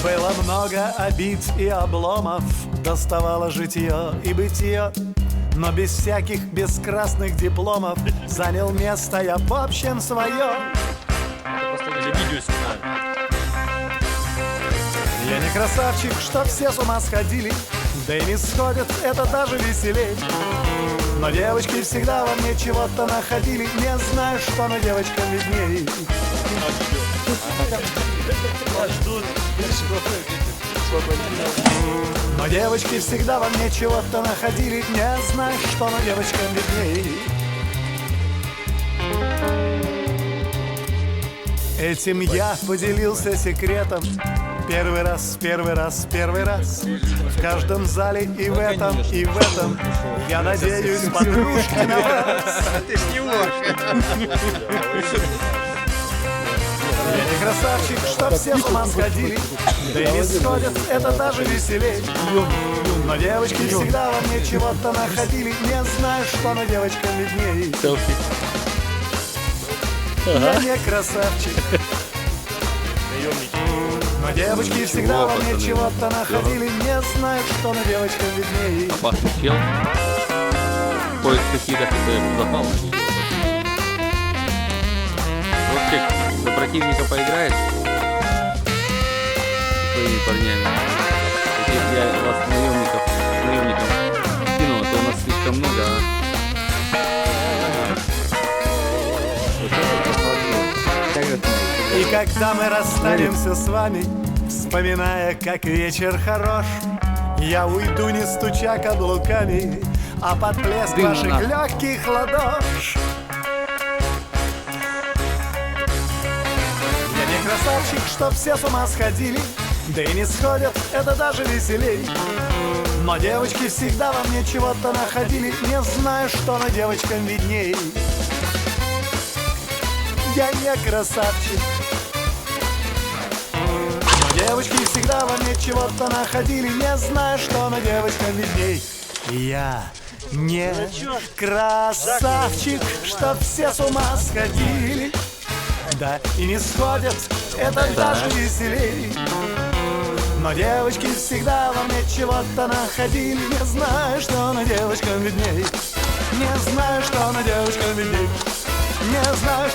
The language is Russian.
Было много обид и обломов, доставало житье и бытие. Но без всяких бескрасных дипломов занял место я в общем свое. Я не красавчик, что все с ума сходили, да и не сходят, это даже веселей. Но девочки всегда во мне чего-то находили, не знаю, что, но девочкам видней. Но девочки всегда во мне чего-то находили, не знаю, что, но девочкам видней. Этим я поделился секретом. Первый раз, первый раз, первый раз. В каждом зале и в этом, и в этом. Я надеюсь, подружки, на вас. Я не красавчик, что все с ума сходили, да и не сходят, это даже веселей. Но девочки всегда во мне чего-то находили, не знаю, что, но девочкам видней. Я не красавчик, но девочки всегда во мне чего-то находили, не знаю, что, но девочкам видней. Опасный чел. Поиск какие-то запал. Вот как за противника поиграет со своими парнями. Если я вас наемником кинул, то у нас слишком много, И когда мы расстанемся с вами, вспоминая, как вечер хорош, я уйду, не стуча каблуками, а под плеск ваших легких ладош. Я не красавчик, что все с ума сходили, да и не сходят, это даже веселей. Но девочки всегда во мне чего-то находили, не знаю, что, но девочкам видней. Я не красавчик, но девочки всегда во мне чего-то находили, не знаю, что, но девочкам видней. Я не красавчик, что все с ума сходили, да и не сходят, это даже веселей. Но девочки всегда во мне чего-то находили, не знаю, что, но девочкам видней. Не знаю, что, но девочкам видней. Не знаю,